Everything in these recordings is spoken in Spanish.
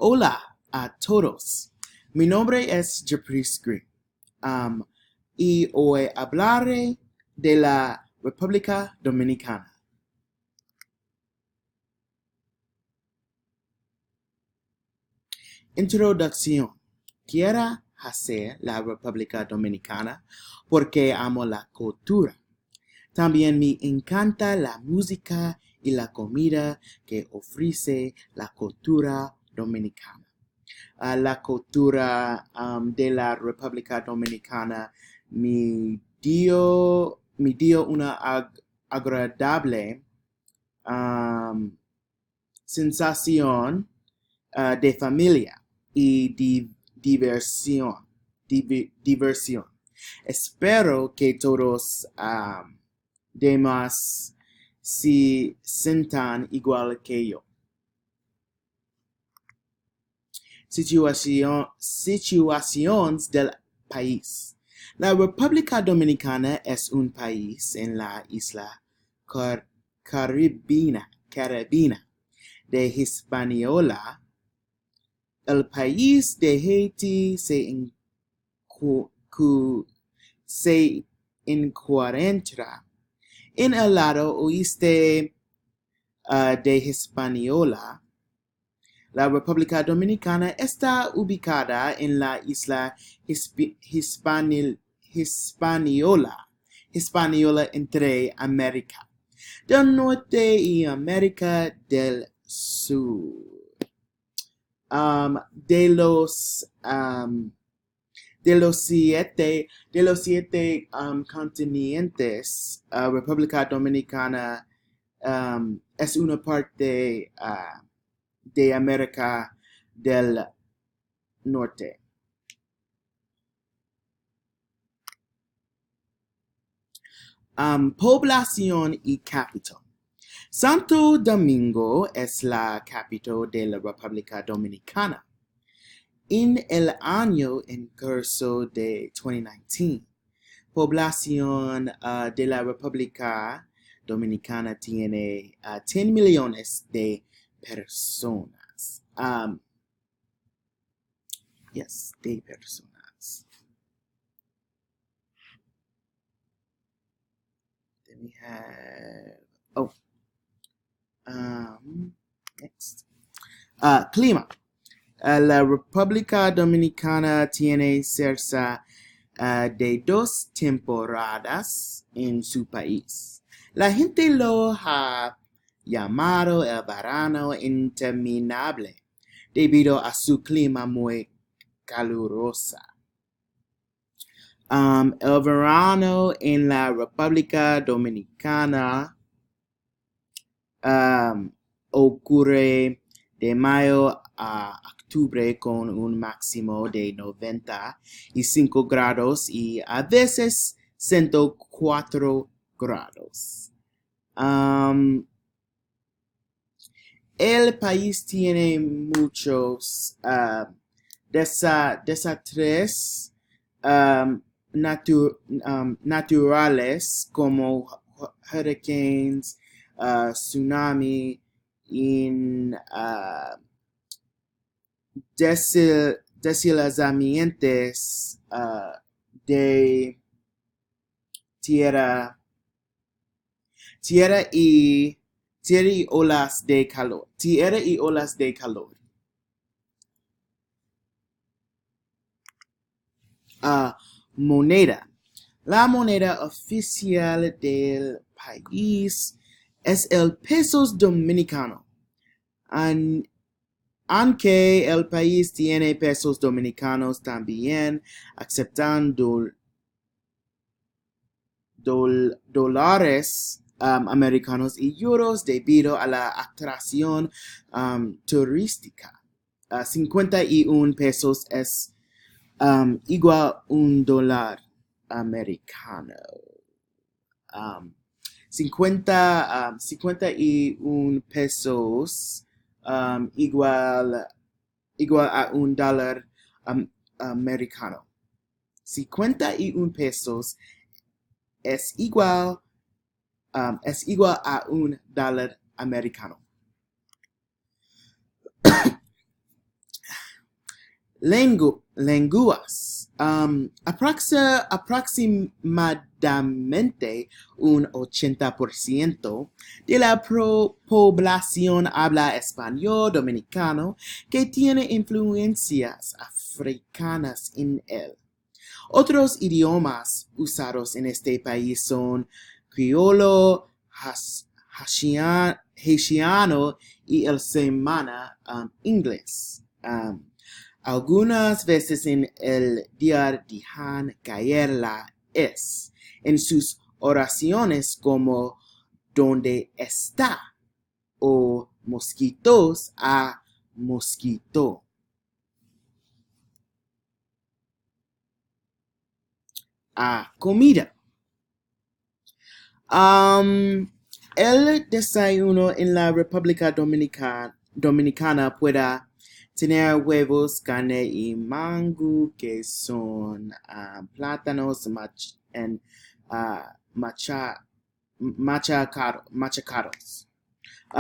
Hola a todos. Mi nombre es Japris Green. Y hoy hablaré de la República Dominicana. Introducción. Quiero hacer la República Dominicana porque amo la cultura. También me encanta la música y la comida que ofrece la cultura dominicana. La cultura de la República Dominicana me dio una agradable sensación de familia y diversión. Espero que todos demás se sientan igual que yo. Situaciones del país. La República Dominicana es un país en la isla caribina de Hispaniola. El país de Haití se encuentra en el lado oeste de Hispaniola. La República Dominicana está ubicada en la isla Hispaniola entre América del Norte y América del Sur. De los siete continentes, República Dominicana es una parte de América del Norte. Población y capital. Santo Domingo es la capital de la República Dominicana. En el año en curso de 2019, población de la República Dominicana tiene 10 millones de personas. De personas. Then we have, next. Clima. La República Dominicana tiene cerca de 2 temporadas en su país. La gente lo ha llamado el verano interminable debido a su clima muy caluroso. El verano en la República Dominicana ocurre de mayo a octubre con un máximo de 95 grados y a veces 104 grados. El país tiene muchos desastres naturales como hurricanes, tsunami, deslizamientos de tierra y olas de calor. Moneda. La moneda oficial del país es el peso dominicano. Aunque el país tiene pesos dominicanos también, aceptan dólares americanos y euros debido a la atracción turística. 51 pesos es igual a $1 americano. 51 pesos igual a $1 americano. 51 pesos es igual a $1 americano. lenguas. Aproximadamente un 80% de la población habla español dominicano que tiene influencias africanas en él. Otros idiomas usados en este país son criollo, haitiano y el semana inglés. Algunas veces en el día dejan caer la es en sus oraciones como ¿dónde está? O mosquitos a mosquito. Comida. El desayuno en la República Dominicana puede tener huevos, carne y mango, que son plátanos machacados.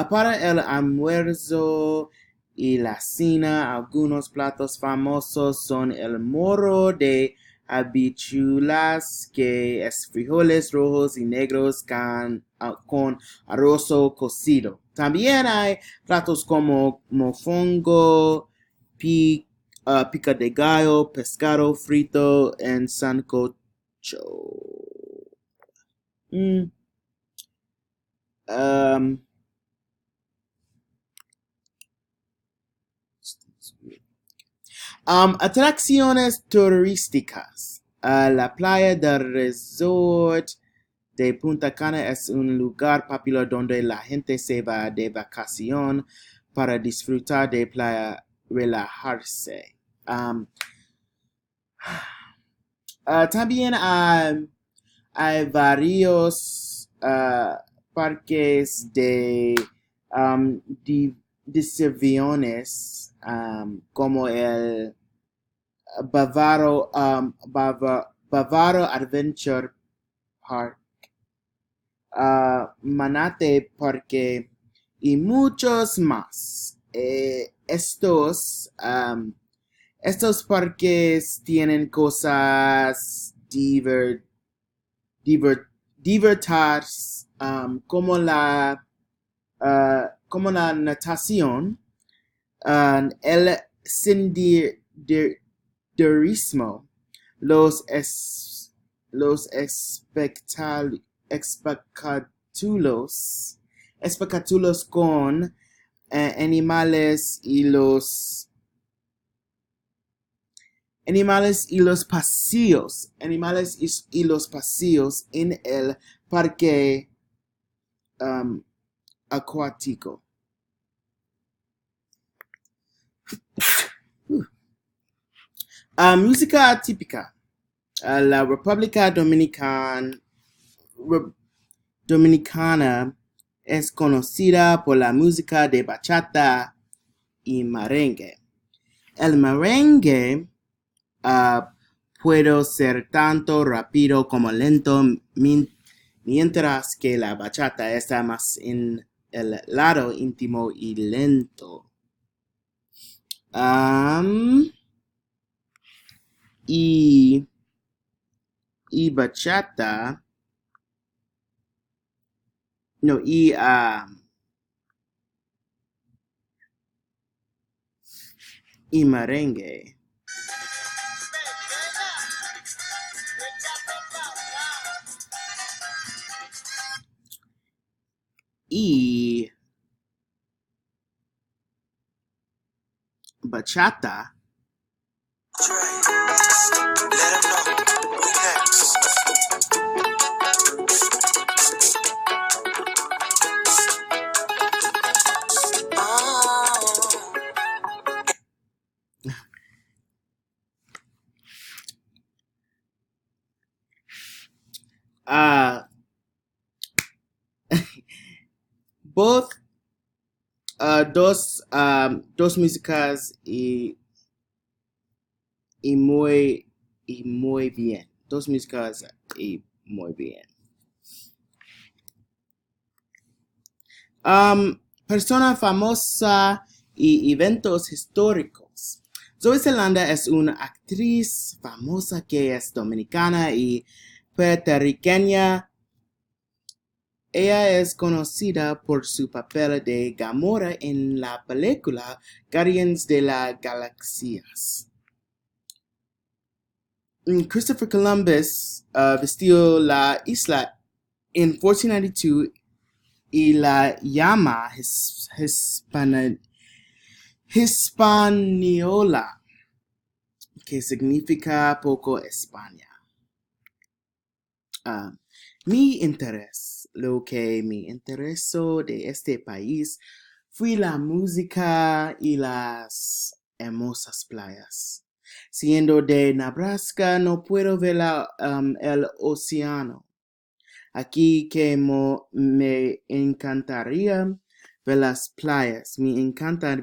Para el almuerzo y la cena, algunos platos famosos son el morro de habichuelas, que es frijoles rojos y negros con arroz cocido. También hay platos como mofongo, pica de gallo, pescado frito en sancocho. Atracciones turísticas. La playa del resort de Punta Cana es un lugar popular donde la gente se va de vacación para disfrutar de playa, relajarse. También hay varios parques de diversiones como el Bavaro Adventure Park, Manate Parque y muchos más. Estos parques tienen cosas divertidas como la natación, el senderismo, los espectáculos con animales y los paseos en el parque acuático. Música típica. La República Dominicana es conocida por la música de bachata y merengue. El merengue puede ser tanto rápido como lento, mientras que la bachata está más en el lado íntimo y lento. Y bachata, no, y merengue. Y bachata both dos músicas y muy bien. Dos músicas y muy bien. Persona famosa y eventos históricos. Zoe Zelanda es una actriz famosa que es dominicana y puertorriqueña. Ella es conocida por su papel de Gamora en la película Guardians de las Galaxias. Christopher Columbus vistió la isla en 1492 y la llama Hispaniola, que significa poco España. Lo que me interesó de este país fue la música y las hermosas playas. Siendo de Nebraska, no puedo ver el océano. Aquí que me encantaría ver las playas, me encanta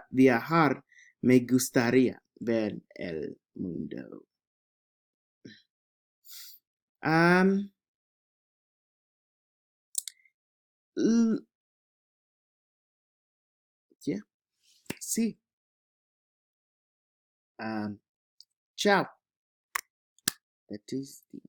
viajar, me gustaría ver el mundo. Yeah, sí. Ciao. That is the